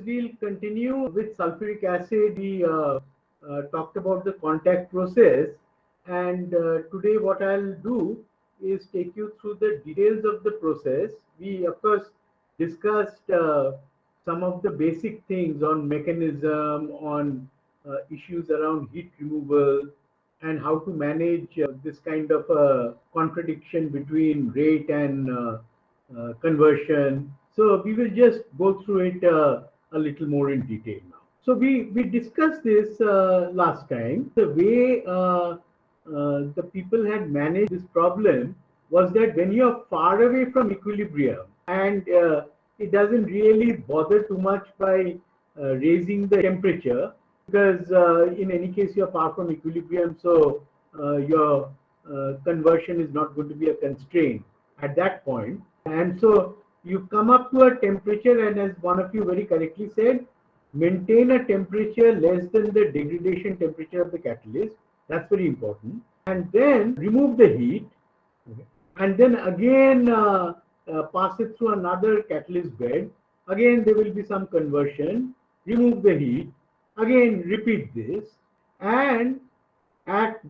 we'll continue with sulfuric acid. We talked about the contact process, and today what I'll do is take you through the details of the process. We, of course, discussed some of the basic things on mechanism, on issues around heat removal, and how to manage this kind of contradiction between rate and conversion. So we will just go through it a little more in detail now. So we discussed this last time. The way the people had managed this problem was that when you are far away from equilibrium and it doesn't really bother too much by raising the temperature, because in any case you are far from equilibrium, so your conversion is not going to be a constraint at that point. And so you come up to a temperature, and as one of you very correctly said, maintain a temperature less than the degradation temperature of the catalyst. That's very important. And then remove the heat, and then again pass it through another catalyst bed. Again there will be some conversion, remove the heat, again repeat this. And at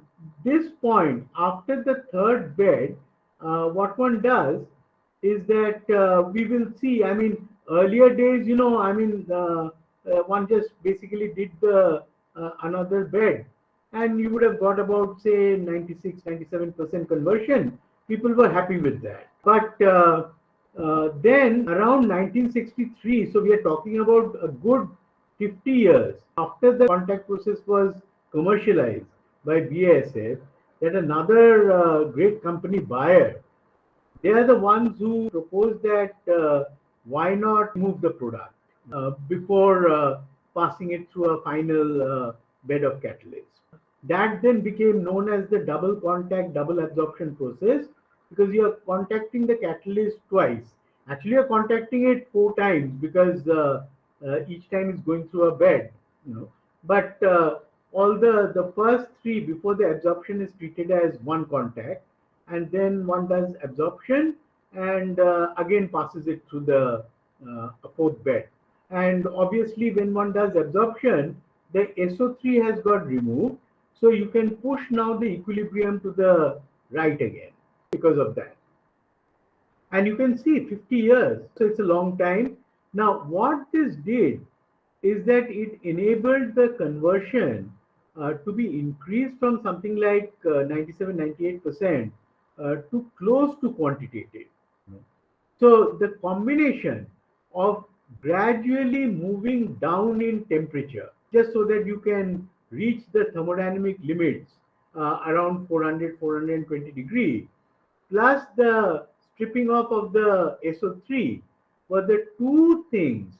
this point, after the third bed, what one does is that we will see, I mean, earlier days, you know, I mean, one just basically did the another bed, and you would have got about, say, 96-97% conversion. People were happy with that. But then around 1963, so we are talking about a good 50 years after the contact process was commercialized by BASF, that another great company, Bayer, they are the ones who proposed that why not remove the product before passing it through a final bed of catalyst. That then became known as the double contact, double absorption process, because you are contacting the catalyst twice. Actually, you are contacting it 4 times because each time is going through a bed, you know. But all the first 3 before the absorption is treated as one contact, and then one does absorption and again passes it through the 4th bed. And obviously when one does absorption, the SO3 has got removed, so you can push now the equilibrium to the right again because of that. And you can see 50 years, so it's a long time. Now what this did is that it enabled the conversion to be increased from something like 97-98% to close to quantitative. So the combination of gradually moving down in temperature, just so that you can reach the thermodynamic limits around 400-420 degrees, plus the stripping off of the SO3 were the 2 things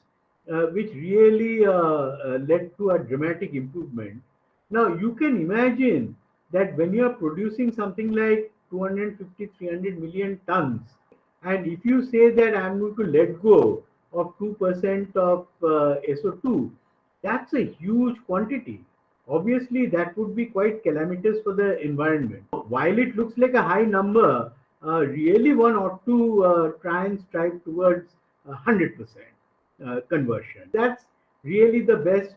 which really led to a dramatic improvement. Now you can imagine that when you are producing something like 250-300 million tons, and if you say that I'm going to let go of 2% of SO2, that's a huge quantity. Obviously that would be quite calamitous for the environment. While it looks like a high number, really one ought to try and strive towards 100% conversion. That's really the best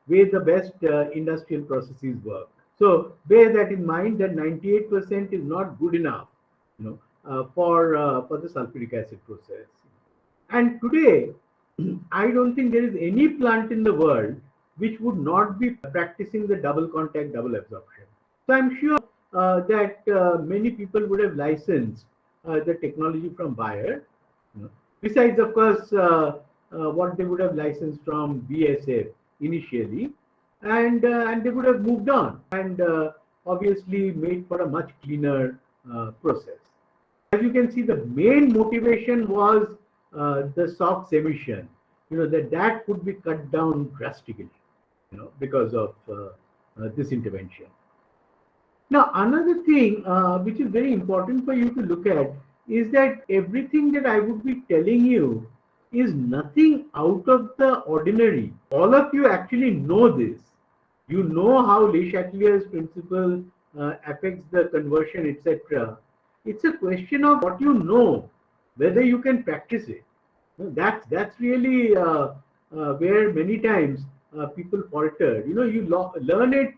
way the best industrial processes work. So bear that in mind, that 98% is not good enough, you know, for the sulfuric acid process. And today, I don't think there is any plant in the world which would not be practicing the double contact, double absorption. So I'm sure that many people would have licensed the technology from Bayer, you know, besides, of course, what they would have licensed from BASF initially, and they would have moved on and obviously made for a much cleaner process. As you can see, the main motivation was the SOx emission, you know, that could be cut down drastically, you know, because of this intervention. Now, another thing which is very important for you to look at is that everything that I would be telling you is nothing out of the ordinary. All of you actually know this. You know how Le Chatelier's principle affects the conversion, etc. It's a question of what you know, whether you can practice it. That's really where many times people falter. You learn it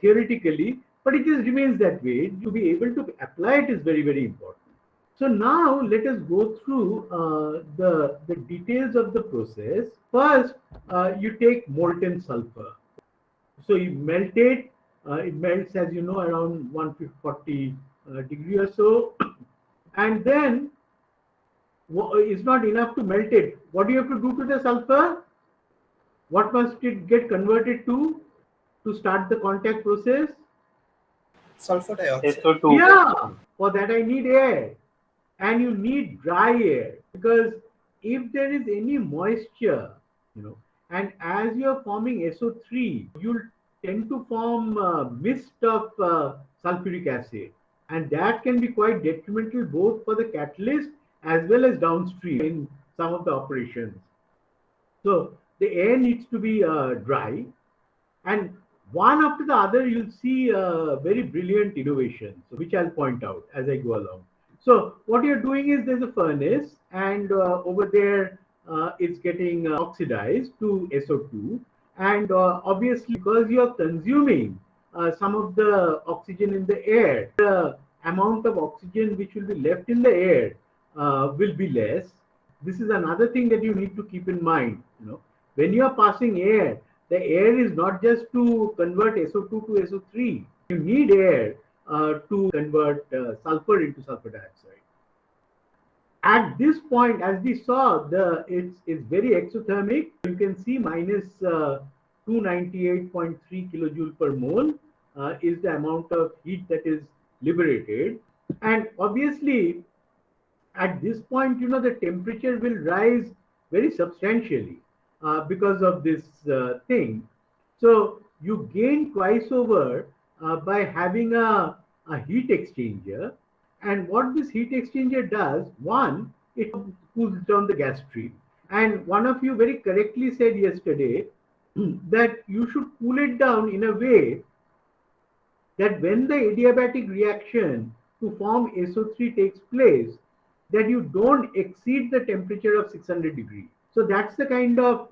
theoretically, but it just remains that way. To be able to apply it is very, very important. So now let us go through the details of the process. First, you take molten sulfur. So you melt it. It melts, as you know, around 140 degree or so. And then it's not enough to melt it. What do you have to do to the sulfur? What must it get converted to start the contact process? Sulfur dioxide. SO2. Yeah, for that I need air. And you need dry air, because if there is any moisture, and as you're forming SO3, you'll tend to form mist of sulfuric acid, and that can be quite detrimental both for the catalyst as well as downstream in some of the operations. So the air needs to be dry, and one after the other you'll see very brilliant innovations, which I'll point out as I go along. So what you're doing is there's a furnace, and over there it's getting oxidized to SO2, and obviously because you're consuming some of the oxygen in the air, the amount of oxygen which will be left in the air will be less. This is another thing that you need to keep in mind. When you are passing air, the air is not just to convert SO2 to SO3. You need air to convert sulfur into sulfur dioxide. At this point, as we saw, it's very exothermic. You can see minus 298.3 kilojoule per mole is the amount of heat that is liberated. And obviously, at this point, the temperature will rise very substantially because of this thing. So you gain twice over by having a heat exchanger. And what this heat exchanger does, one, it cools down the gas stream. And one of you very correctly said yesterday that you should cool it down in a way that when the adiabatic reaction to form SO3 takes place, that you don't exceed the temperature of 600 degrees. So that's the kind of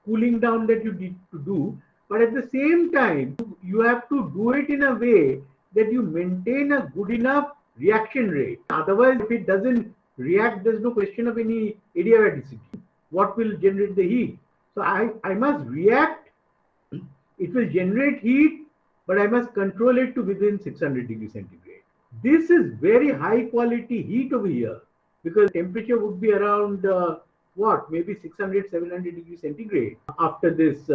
cooling down that you need to do. But at the same time, you have to do it in a way that you maintain a good enough reaction rate. Otherwise, if it doesn't react, there's no question of any adiabaticity. What will generate the heat? So I must react. It will generate heat, but I must control it to within 600 degrees centigrade. This is very high quality heat over here, because temperature would be around maybe 600, 700 degrees centigrade after this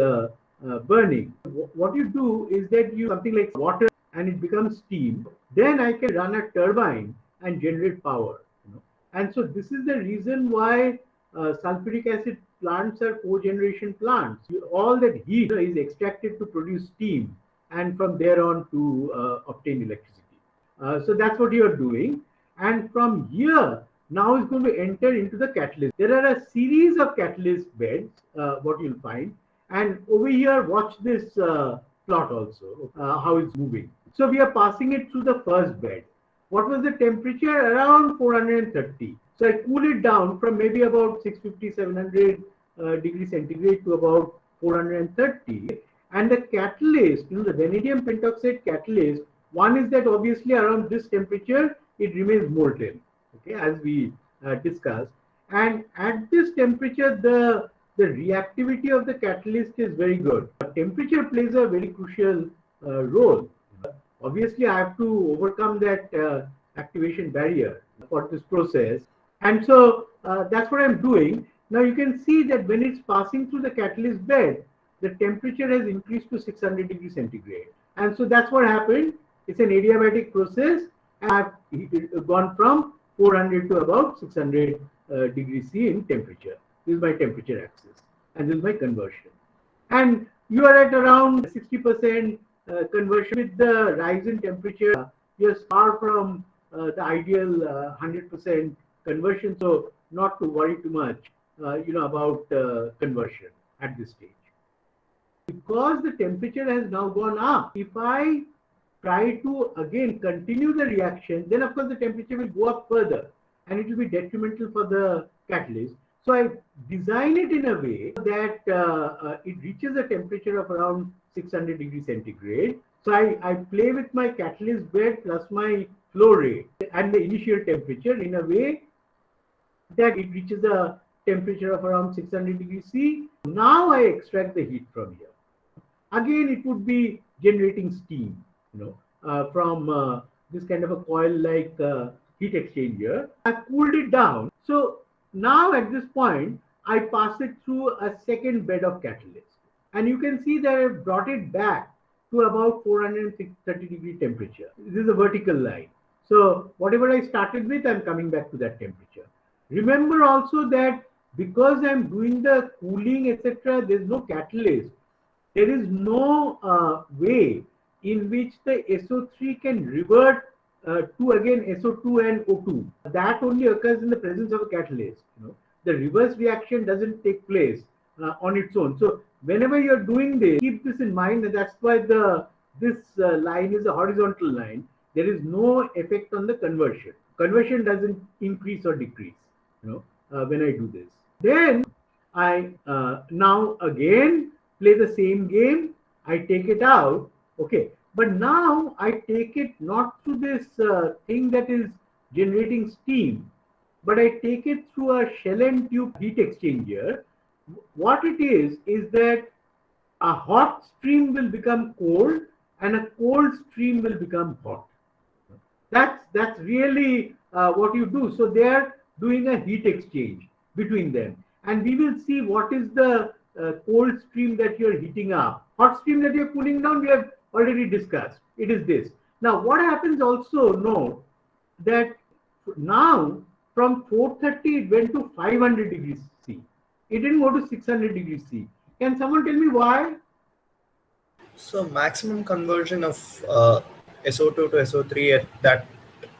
burning. What you do is that you something like water and it becomes steam. Then I can run a turbine and generate power. And so this is the reason why sulfuric acid plants are cogeneration plants. All that heat is extracted to produce steam, and from there on to obtain electricity. So that's what you are doing. And from here, now is going to enter into the catalyst. There are a series of catalyst beds, what you'll find. And over here, watch this plot also, how it's moving. So we are passing it through the first bed. What was the temperature? Around 430. So I cool it down from maybe about 650, 700 degrees centigrade to about 430. And the catalyst, the vanadium pentoxide catalyst, one is that obviously around this temperature, it remains molten, okay, as we discussed. And at this temperature, the reactivity of the catalyst is very good. Temperature plays a very crucial role. Obviously, I have to overcome that activation barrier for this process. And so that's what I'm doing. Now you can see that when it's passing through the catalyst bed, the temperature has increased to 600 degrees centigrade. And so that's what happened. It's an adiabatic process. I've gone from 400 to about 600 degrees C in temperature. This is my temperature axis, and this is my conversion. And you are at around 60% conversion. With the rise in temperature, you're far from the ideal 100% conversion. So not to worry too much, about conversion at this stage. Because the temperature has now gone up, if I try to again continue the reaction, then of course the temperature will go up further and it will be detrimental for the catalyst. So I design it in a way that it reaches a temperature of around 600 degrees centigrade. So I play with my catalyst bed plus my flow rate and the initial temperature in a way that it reaches a temperature of around 600 degrees C. Now I extract the heat from here. Again, it would be generating steam, from this kind of a coil-like heat exchanger. I've cooled it down. So now at this point, I pass it through a second bed of catalyst. And you can see that I've brought it back to about 430 degree temperature. This is a vertical line. So whatever I started with, I'm coming back to that temperature. Remember also that because I'm doing the cooling, etc., there's no catalyst. There is no way in which the SO3 can revert to again SO2 and O2. That only occurs in the presence of a catalyst. The reverse reaction doesn't take place on its own. So whenever you're doing this, keep this in mind, and that's why this line is a horizontal line. There is no effect on the conversion. Conversion doesn't increase or decrease. When I do this, then I now again play the same game. I take it out, okay, but now I take it not through this thing that is generating steam, but I take it through a shell and tube heat exchanger. What it is that a hot stream will become cold and a cold stream will become hot. That's really what you do. So they are doing a heat exchange between them, and we will see what is the cold stream that you're heating up. Hot stream that you're cooling down, we have already discussed. It is this. Now, what happens also, note that now from 430 it went to 500 degrees C. It didn't go to 600 degrees C. Can someone tell me why? So maximum conversion of SO2 to SO3 at that,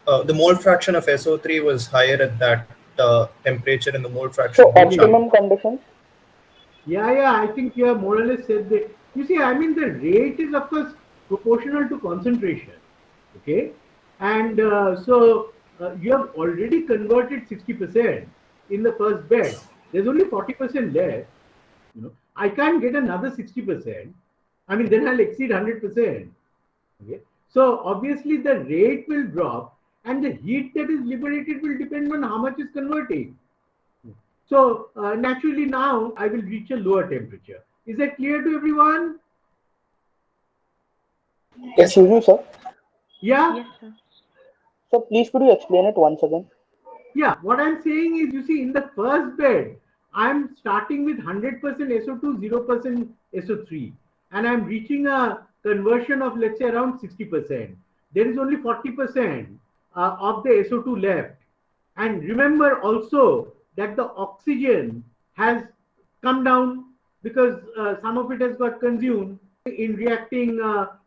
the mole fraction of SO3 was higher at that temperature, and the mole fraction. So optimum conditions. Yeah, I think you have more or less said that. You see, I mean, the rate is of course proportional to concentration, okay? And so you have already converted 60% in the first bed. There's only 40% left. I can't get another 60%. I mean, then I'll exceed 100%. Okay? So obviously the rate will drop, and the heat that is liberated will depend on how much is converting. So naturally now I will reach a lower temperature. Is that clear to everyone? Yes, excuse me, sir. Yeah? Yes, sir. So please could you explain it once again? Yeah, what I'm saying is, you see, in the first bed, I'm starting with 100% SO2, 0% SO3, and I'm reaching a conversion of, let's say, around 60%. There is only 40% of the SO2 left. And remember also that the oxygen has come down because some of it has got consumed in reacting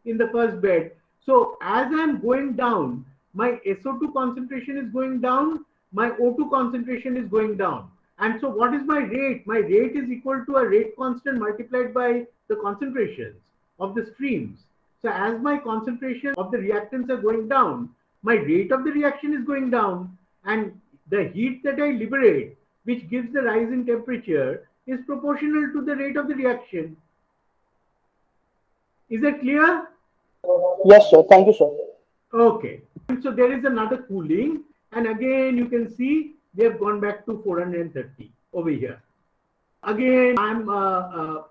in the first bed. So as I'm going down, my SO2 concentration is going down, my O2 concentration is going down. And so what is my rate? My rate is equal to a rate constant multiplied by the concentrations of the streams. So as my concentration of the reactants are going down, my rate of the reaction is going down, and the heat that I liberate, which gives the rise in temperature, is proportional to the rate of the reaction. Is that clear? Yes, sir. Thank you, sir. Okay. So there is another cooling, and again you can see they have gone back to 430 over here. Again, I'm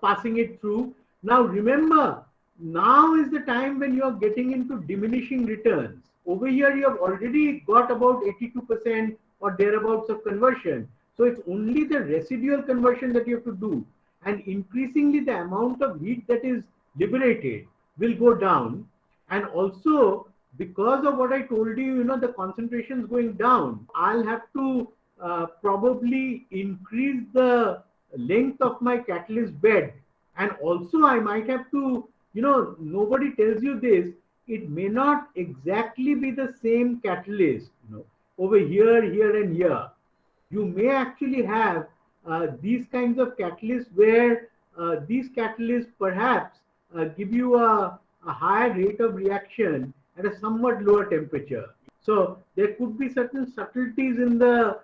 passing it through. Now remember, now is the time when you are getting into diminishing returns. Over here, you have already got about 82% or thereabouts of conversion. So it's only the residual conversion that you have to do. And increasingly, the amount of heat that is liberated will go down. And also, because of what I told you, the concentration is going down, I'll have to probably increase the length of my catalyst bed. And also, I might have to, nobody tells you this, it may not exactly be the same catalyst, over here, here, and here. You may actually have these kinds of catalysts where these catalysts perhaps give you a higher rate of reaction at a somewhat lower temperature. So there could be certain subtleties in the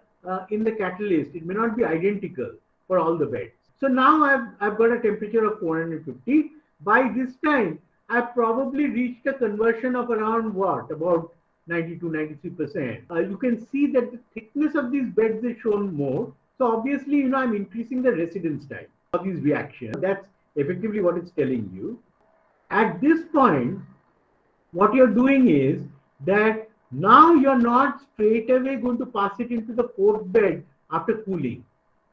in the catalyst. It may not be identical for all the beds. So now I've got a temperature of 450. By this time, I've probably reached a conversion of around what? About 92, 93%. You can see that the thickness of these beds is shown more. So obviously, I'm increasing the residence time of these reactions. That's effectively what it's telling you. At this point, what you're doing is that now you're not straight away going to pass it into the fourth bed after cooling.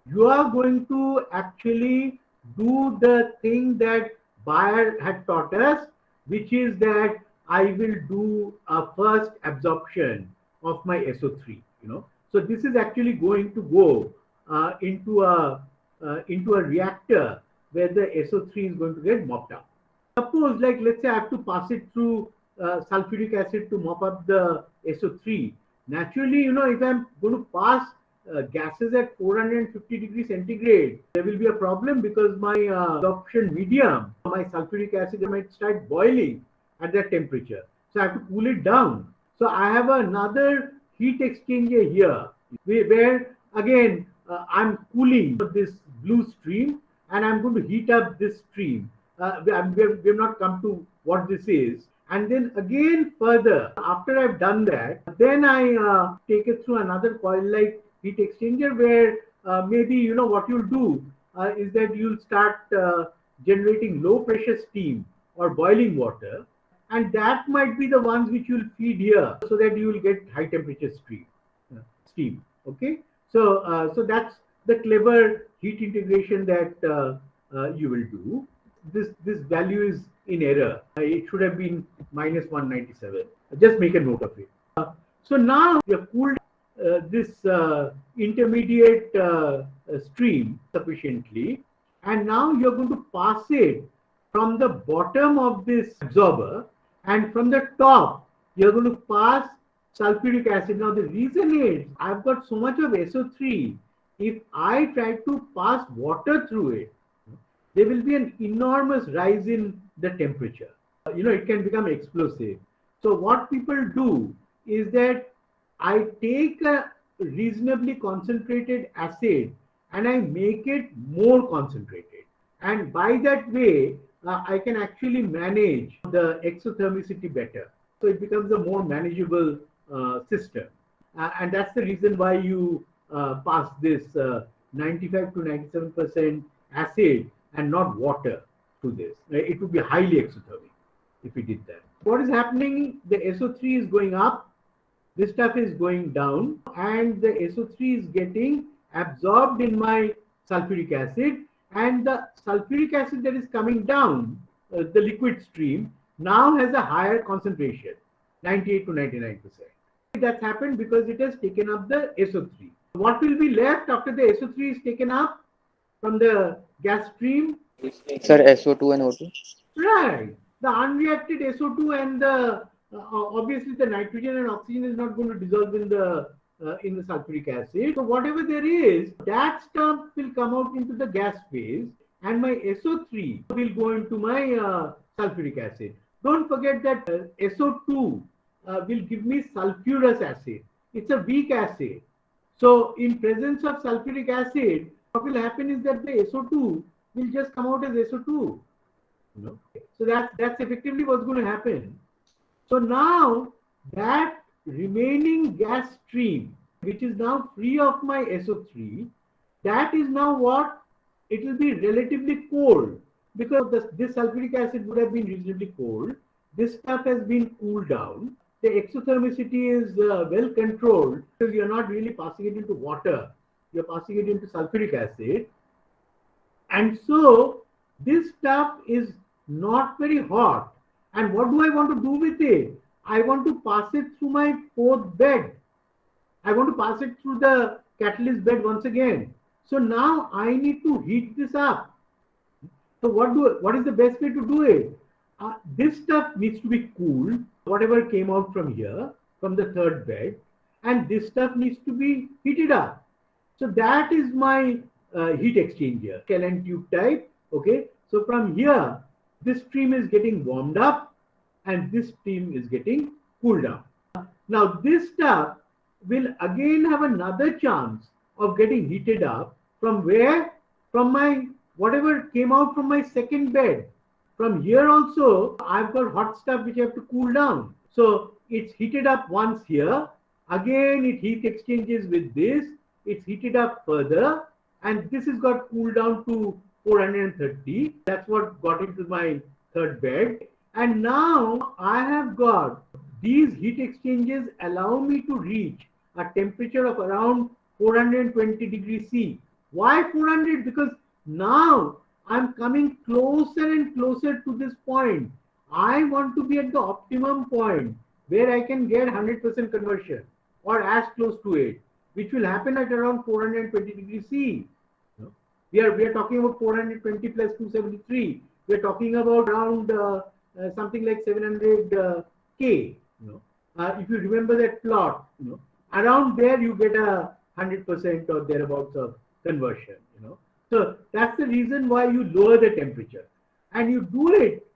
You are going to actually do the thing that Bayer had taught us, which is that I will do a first absorption of my SO3. So this is actually going to go into a reactor where the SO3 is going to get mopped up. Suppose, let's say I have to pass it through sulfuric acid to mop up the SO3. Naturally, if I'm going to pass gases at 450 degrees centigrade, there will be a problem because my absorption medium, my sulfuric acid, might start boiling at that temperature. So I have to cool it down. So I have another heat exchanger here where again I'm cooling this blue stream and I'm going to heat up this stream. We have not come to what this is. And then again further, after I've done that, then I take it through another coil-like heat exchanger where maybe, what you'll do is that you'll start generating low pressure steam or boiling water. And that might be the ones which you'll feed here so that you will get high temperature steam. Okay. So that's the clever heat integration that you will do. This value is in error. It should have been minus 197. Just make a note of it. So now you have cooled this intermediate stream sufficiently, and now you're going to pass it from the bottom of this absorber, and from the top you're going to pass sulfuric acid. Now the reason is I've got so much of SO3. If I try to pass water through it, there will be an enormous rise in the temperature. It can become explosive. So what people do is that I take a reasonably concentrated acid and I make it more concentrated. And by that way, I can actually manage the exothermicity better. So it becomes a more manageable system. And that's the reason why you pass this 95 to 97% acid and not water to this. It would be highly exothermic if we did that. What is happening? The SO3 is going up, this stuff is going down, and the SO3 is getting absorbed in my sulfuric acid, and the sulfuric acid that is coming down, the liquid stream, now has a higher concentration, 98 to 99%. That's happened because it has taken up the SO3. What will be left after the SO3 is taken up from the gas stream? Sir, SO2 and O2. Right. The unreacted SO2 and the obviously the nitrogen and oxygen is not going to dissolve in the sulfuric acid. So whatever there is, that stuff will come out into the gas phase, and my SO3 will go into my sulfuric acid. Don't forget that SO2 will give me sulfurous acid. It's a weak acid. So in presence of sulfuric acid, what will happen is that the SO2 will just come out as SO2. So that's effectively what's going to happen. So now that remaining gas stream, which is now free of my SO3, that is now what? It will be relatively cold because this sulfuric acid would have been reasonably cold. This stuff has been cooled down. The exothermicity is well controlled because you're not really passing it into water. You're passing it into sulfuric acid. And so this stuff is not very hot. And what do I want to do with it? I want to pass it through my fourth bed. I want to pass it through the catalyst bed once again. So now I need to heat this up. So what is the best way to do it? This stuff needs to be cooled, whatever came out from here, from the third bed, and this stuff needs to be heated up. So that is my heat exchanger, shell and tube type. Okay, so from here, this stream is getting warmed up and this stream is getting cooled down. Now this stuff will again have another chance of getting heated up from where? From my whatever came out from my second bed. From here also, I've got hot stuff which I have to cool down. So it's heated up once here. Again, it heat exchanges with this. It's heated up further. And this has got cooled down to 430. That's what got into my third bed. And now I have got these heat exchanges allow me to reach a temperature of around 420 degrees C. Why 400? Because now I'm coming closer and closer to this point. I want to be at the optimum point where I can get 100% conversion or as close to it, which will happen at around 420 degrees C. We are talking about 420 plus 273. We are talking about around something like 700 K. If you remember that plot, around there you get a 100% or thereabouts of conversion. So that's the reason why you lower the temperature, and you do it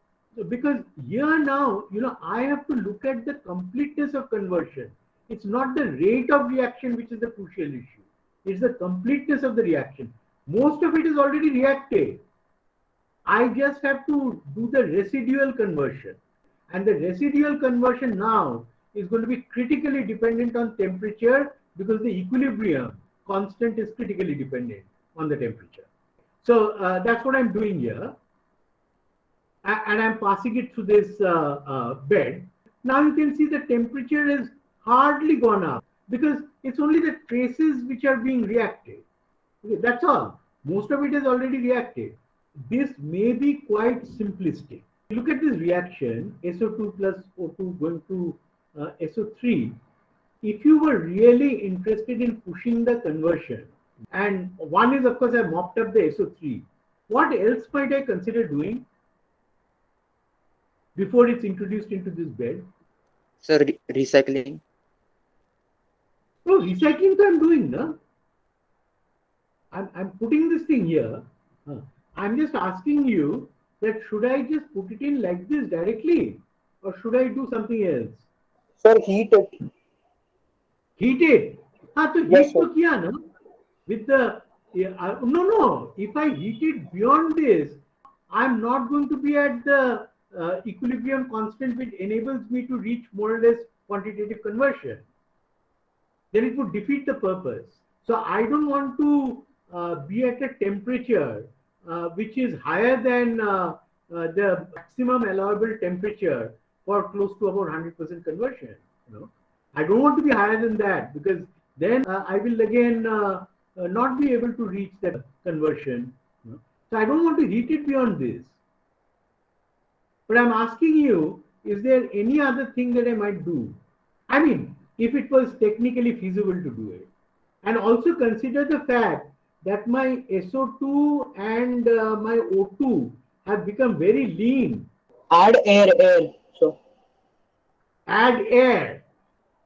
because here now, I have to look at the completeness of conversion. It's not the rate of reaction which is the crucial issue. It's the completeness of the reaction. Most of it is already reacted. I just have to do the residual conversion. And the residual conversion now is going to be critically dependent on temperature because the equilibrium constant is critically dependent on the temperature. So that's what I'm doing here. And I'm passing it through this bed. Now you can see the temperature is hardly gone up because it's only the traces which are being reacted. Okay, that's all. Most of it is already reacted. This may be quite simplistic. Look at this reaction, SO2 plus O2 going to SO3. If you were really interested in pushing the conversion, and one is, of course, I mopped up the SO3. What else might I consider doing before it's introduced into this bed? Sir, recycling. No, recycling I'm doing, no? I'm putting this thing here. I'm just asking you that should I just put it in like this directly or should I do something else? Sir, heat it. Heat it. So Yes, heat sir. to kiya na? With the no. If I heat it beyond this, I'm not going to be at the equilibrium constant which enables me to reach more or less quantitative conversion. Then it would defeat the purpose. So I don't want to be at a temperature which is higher than the maximum allowable temperature for close to about 100% conversion. I don't want to be higher than that because then I will again not be able to reach that conversion. So I don't want to heat it beyond this. But I'm asking you, is there any other thing that I might do? I mean, if it was technically feasible to do it. And also consider the fact that my SO2 and my O2 have become very lean. Add air. So Add air.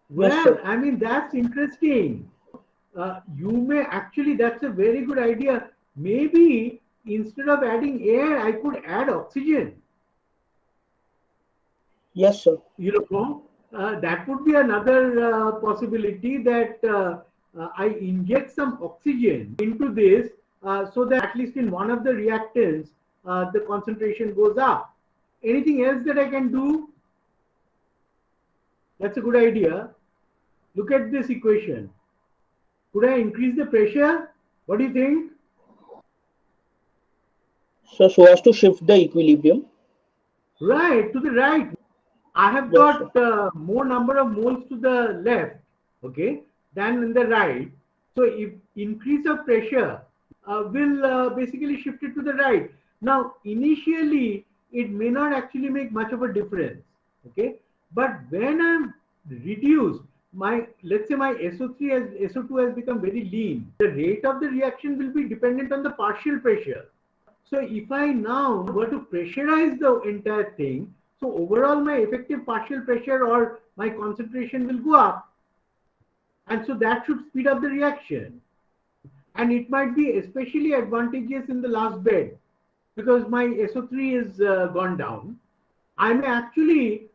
Well, yes, sir. I mean, that's interesting. You may actually, that's a very good idea. Maybe instead of adding air, I could add oxygen. Yes, sir. That would be another possibility that I inject some oxygen into this so that at least in one of the reactants, the concentration goes up. Anything else that I can do? That's a good idea. Look at this equation. Could I increase the pressure? What do you think? So as to shift the equilibrium. Right, to the right. I have Yes, got more number of moles to the left, okay, than in the right. So if increase of pressure will basically shift it to the right. Now, initially, it may not actually make much of a difference, okay. But when I'm reduced, let's say my SO2 has become very lean, the rate of the reaction will be dependent on the partial pressure. So if I now were to pressurize the entire thing, so overall my effective partial pressure or my concentration will go up. And so that should speed up the reaction. And it might be especially advantageous in the last bed because my SO3 is gone down. I may actually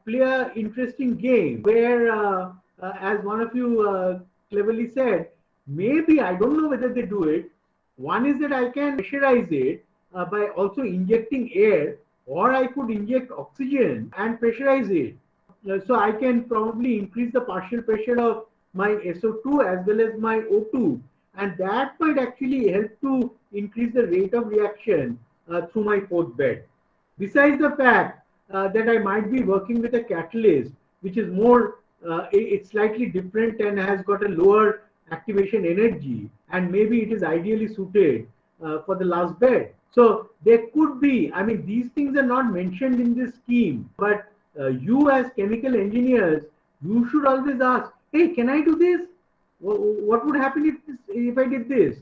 play an interesting game where as one of you cleverly said, maybe I don't know whether they do it. One is that I can pressurize it by also injecting air, or I could inject oxygen and pressurize it. So I can probably increase the partial pressure of my SO2 as well as my O2, and that might actually help to increase the rate of reaction through my fourth bed. Besides the fact that I might be working with a catalyst which is more, it's slightly different and has got a lower activation energy, and maybe it is ideally suited for the last bed. So there could be, I mean, these things are not mentioned in this scheme, but you as chemical engineers, you should always ask, hey, can I do this? What would happen if I did this?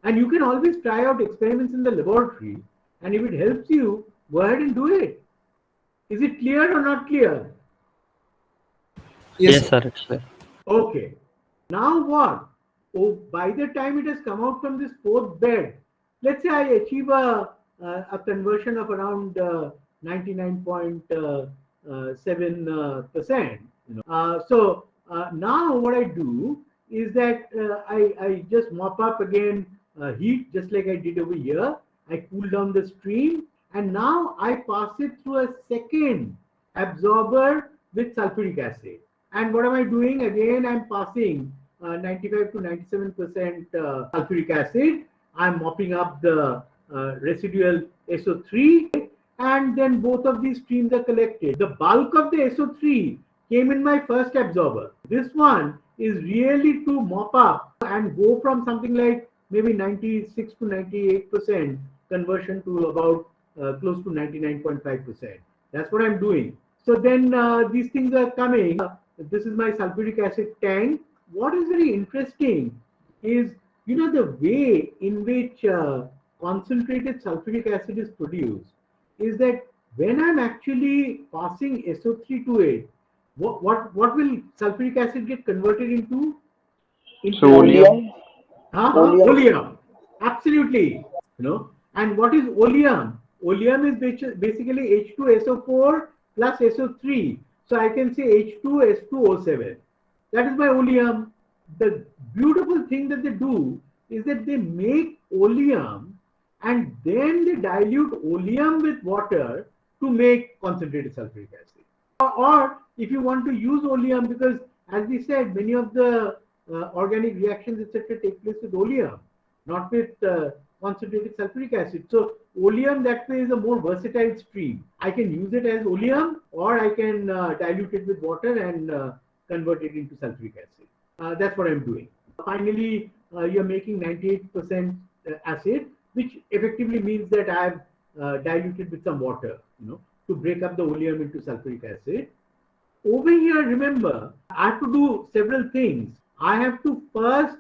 And you can always try out experiments in the laboratory, and if it helps you, go ahead and do it. Is it clear or not clear? Yes, sir. sir. It's clear. Okay. Now what? Oh, by the time it has come out from this fourth bed, let's say I achieve a conversion of around 99.7%. So now what I do is that I just mop up again heat, just like I did over here. I cool down the stream, and now I pass it through a second absorber with sulfuric acid. And what am I doing? Again, I'm passing 95 to 97% sulfuric acid. I'm mopping up the residual SO3, and then both of these streams are collected. The bulk of the SO3 came in my first absorber. This one is really to mop up and go from something like maybe 96 to 98% conversion to about close to 99.5%. That's what I'm doing. So then these things are coming. This is my sulfuric acid tank. What is very interesting is, you know, the way in which concentrated sulfuric acid is produced is that when I'm actually passing SO3 to it, what will sulfuric acid get converted into? Oleum. Oleum. Oleum. Absolutely. And what is oleum? Oleum is basically H2SO4 plus SO3. So I can say H2S2O7. That is my oleum. The beautiful thing that they do is that they make oleum and then they dilute oleum with water to make concentrated sulfuric acid. Or if you want to use oleum, because as we said, many of the organic reactions, etc., take place with oleum, not with concentrated sulfuric acid. So oleum that way is a more versatile stream. I can use it as oleum, or I can dilute it with water and convert it into sulfuric acid. That's what I'm doing. Finally, you're making 98% acid, which effectively means that I've diluted with some water, to break up the oleum into sulfuric acid. Over here, remember, I have to do several things. I have to first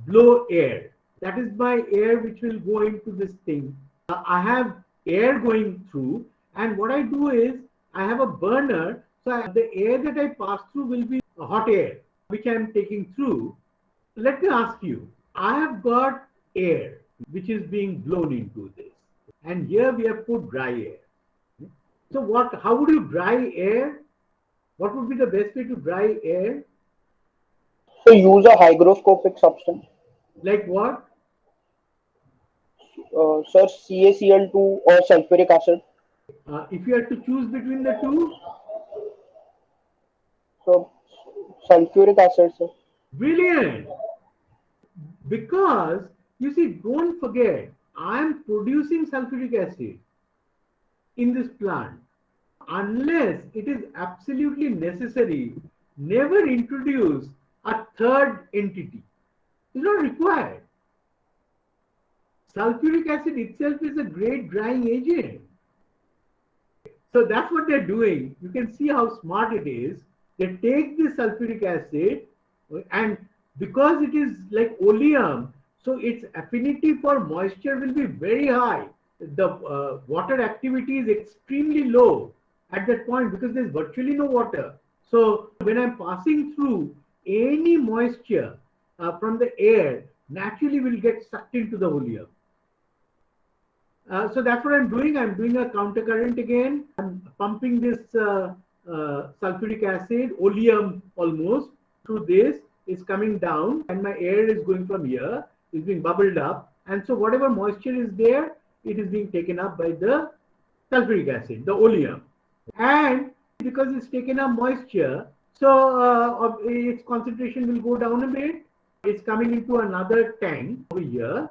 blow air. That is my air which will go into this thing. I have air going through, and what I do is I have a burner. So the air that I pass through will be hot air, which I'm taking through. Let me ask you, I have got air which is being blown into this, and here we have put dry air. So how would you dry air? What would be the best way to dry air? So use a hygroscopic substance. Like what? Sir, CaCl2 or sulfuric acid. If you had to choose between the two? So sulfuric acid, sir. Brilliant. Because, you see, don't forget, I'm producing sulfuric acid in this plant. Unless it is absolutely necessary, never introduce a third entity. It's not required. Sulfuric acid itself is a great drying agent. So that's what they're doing. You can see how smart it is. They take this sulfuric acid, and because it is like oleum, so its affinity for moisture will be very high. The water activity is extremely low at that point because there's virtually no water. So when I'm passing through, any moisture from the air naturally will get sucked into the oleum. So that's what I'm doing. I'm doing a counter current again. I'm pumping this sulfuric acid, oleum almost, through this is coming down, and my air is going from here, is being bubbled up, and so whatever moisture is there, it is being taken up by the sulfuric acid, the oleum. And because it's taken up moisture, so its concentration will go down a bit. It's coming into another tank over here.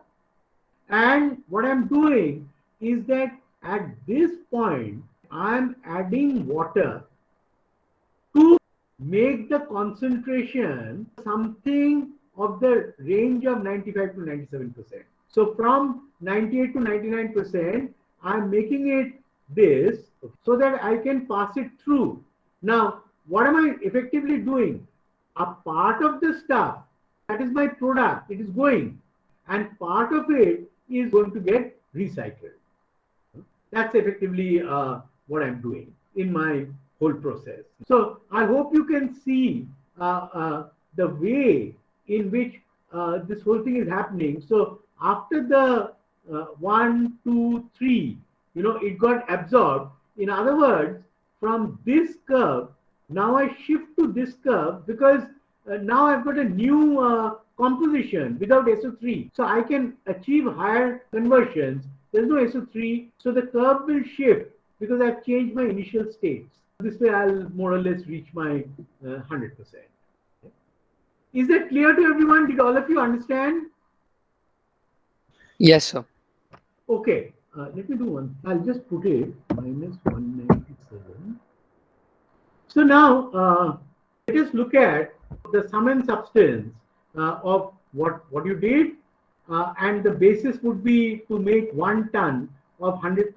And what I'm doing is that at this point, I'm adding water to make the concentration something of the range of 95 to 97%. So from 98 to 99%, I'm making it this so that I can pass it through. Now, what am I effectively doing? A part of the stuff, that is my product, it is going, and part of it is going to get recycled. That's effectively what I'm doing in my whole process. So I hope you can see the way in which this whole thing is happening. So after the 1, 2, 3, it got absorbed. In other words, from this curve, now I shift to this curve because now I've got a new composition without SO3. So I can achieve higher conversions. There's no SO3. So the curve will shift because I've changed my initial states. This way I'll more or less reach my 100%. Is that clear to everyone? Did all of you understand? Yes, sir. Okay. Let me do one. I'll just put it minus 197. So now let us look at the sum and substance of what you did, and the basis would be to make 1 ton of 100%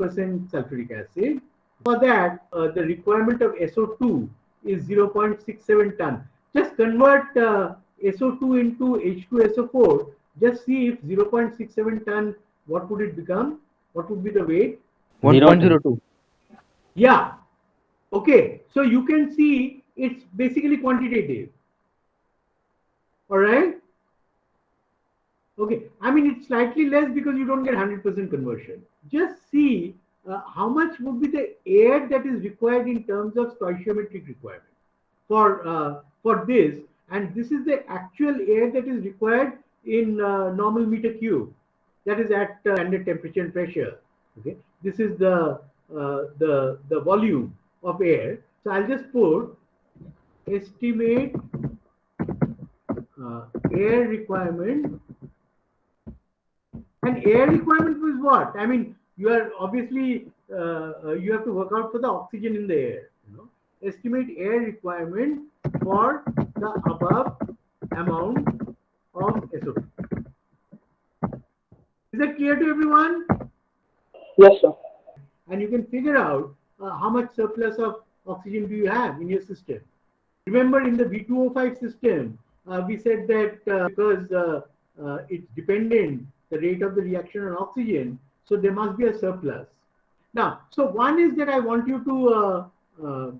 sulfuric acid. For that, the requirement of SO2 is 0.67 ton. Just convert SO2 into H2SO4. Just see if 0.67 ton, what would it become? What would be the weight? 1.02. Yeah. Okay. So you can see it's basically quantitative. All right. Okay. I mean, it's slightly less because you don't get 100% conversion. Just see how much would be the air that is required in terms of stoichiometric requirement for this. And this is the actual air that is required in normal meter cube. That is at standard temperature and pressure. Okay, this is the volume of air. So I'll just put estimate air requirement. And air requirement was what? I mean, you are obviously you have to work out for the oxygen in the air. Estimate air requirement for the above amount of SO2. Is that clear to everyone? Yes, sir. And you can figure out how much surplus of oxygen do you have in your system. Remember, in the V2O5 system, we said that because it's dependent, the rate of the reaction on oxygen, so there must be a surplus. Now, so one is that I want you to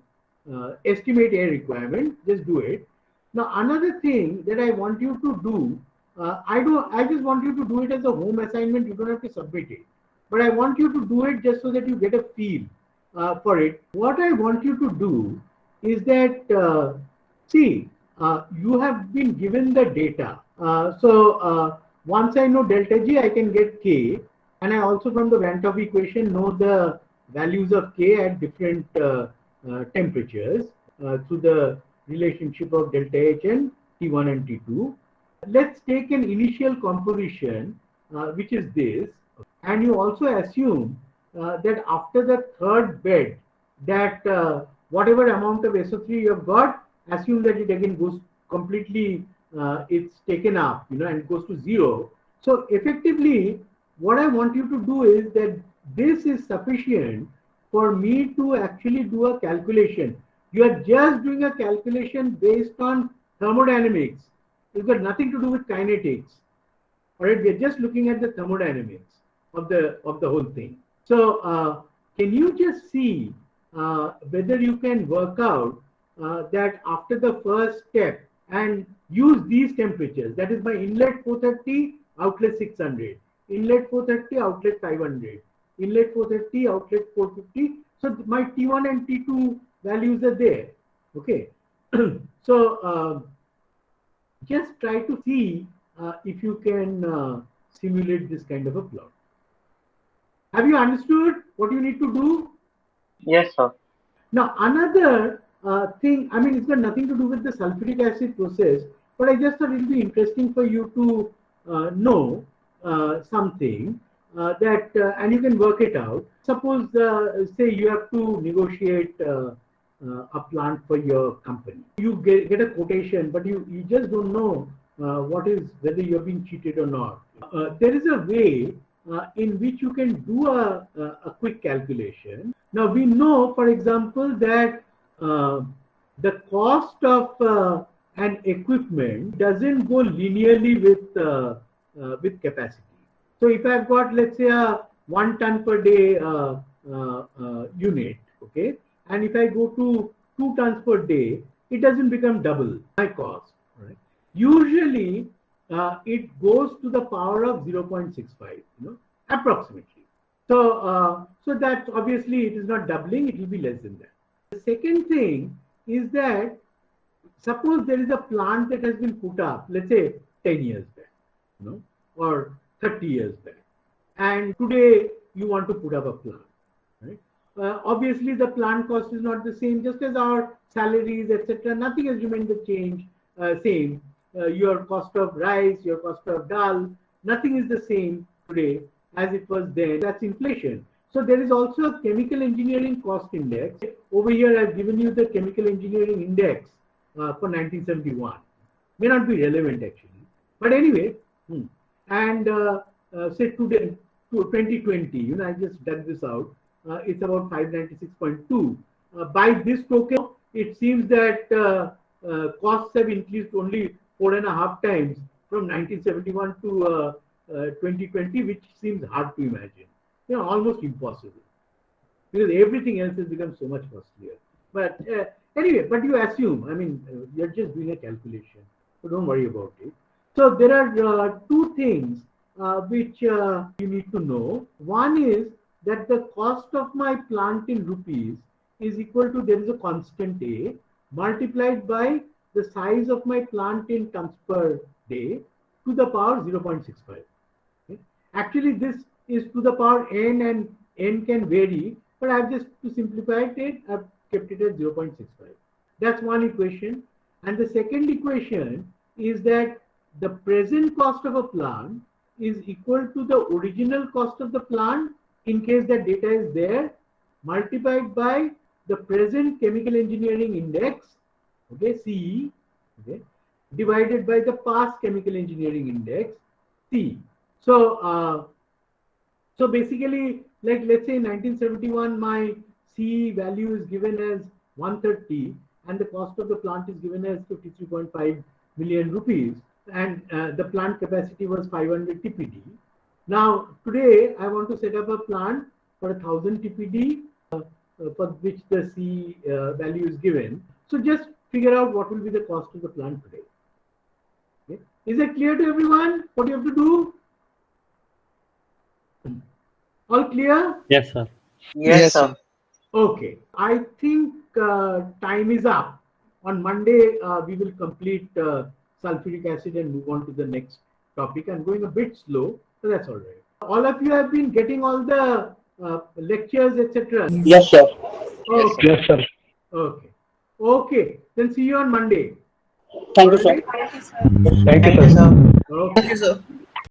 estimate air requirement. Just do it. Now, another thing that I want you to do, I just want you to do it as a home assignment. You don't have to submit it, but I want you to do it just so that you get a feel for it. What I want you to do is that see, you have been given the data. So once I know delta G, I can get K, and I also from the Van 't Hoff equation know the values of K at different temperatures through the relationship of delta H and T1 and T2. Let's take an initial composition, which is this, and you also assume that after the third bed, that whatever amount of SO3 you have got, assume that it again goes completely, it's taken up, and goes to 0. So effectively, what I want you to do is that this is sufficient for me to actually do a calculation. You are just doing a calculation based on thermodynamics. It's got nothing to do with kinetics. All right, we're just looking at the thermodynamics of the whole thing. So can you just see whether you can work out that after the first step and use these temperatures, that is my inlet 430, outlet 600, inlet 430, outlet 500, inlet 430, outlet 450. So my T1 and T2 values are there. Okay. So just try to see if you can simulate this kind of a plot. Have you understood what you need to do? Yes, sir. Now, another thing, I mean, it's got nothing to do with the sulfuric acid process, but I just thought it would be interesting for you to know something that, and you can work it out. Suppose, say you have to negotiate a plant for your company. You get a quotation, but you just don't know whether you're being cheated or not. There is a way in which you can do a quick calculation. Now we know, for example, that the cost of an equipment doesn't go linearly with capacity. So if I've got, let's say, a 1 ton per day unit, okay, and if I go to 2 tons per day, it doesn't become double my cost. Right? Usually, it goes to the power of 0.65, approximately. So, so that obviously it is not doubling; it will be less than that. The second thing is that suppose there is a plant that has been put up, let's say 10 years back, or 30 years back, and today you want to put up a plant. Right? Obviously, the plant cost is not the same, just as our salaries, etc. Nothing has remained the same. Your cost of rice, your cost of dal, nothing is the same today as it was then. That's inflation. So there is also a chemical engineering cost index. Over here, I've given you the chemical engineering index for 1971. May not be relevant actually, but anyway. And say today, 2020, I just dug this out. It's about 596.2. By this token, it seems that costs have increased only 4.5 times from 1971 to 2020, which seems hard to imagine. Almost impossible, because everything else has become so much costlier. But anyway, but you assume, I mean, you're just doing a calculation, so don't worry about it. So there are two things which you need to know. One is that the cost of my plant in rupees is equal to, there is a constant A, multiplied by the size of my plant in tons per day to the power 0.65. Okay? Actually, this is to the power n, and n can vary, but I've just, to simplify it, I've kept it at 0.65. That's one equation. And the second equation is that the present cost of a plant is equal to the original cost of the plant, in case that data is there, multiplied by the present chemical engineering index, okay, CE, okay, divided by the past chemical engineering index, C. So, so basically, like let's say in 1971, my CE value is given as 130, and the cost of the plant is given as 53.5 million rupees, and the plant capacity was 500 TPD. Now, today I want to set up a plant for 1000 TPD, for which the C value is given. So just figure out what will be the cost of the plant today. Okay. Is it clear to everyone what you have to do? All clear? Yes, sir. Yes, sir. Okay. I think time is up. On Monday, we will complete sulfuric acid and move on to the next topic. I'm going a bit slow, but that's all right. All of you have been getting all the lectures, etc. Yes, sir. Okay. Yes, sir. Okay. Okay. Then see you on Monday. Thank you, sir. All right? Thank you, sir. Okay. Thank you, sir.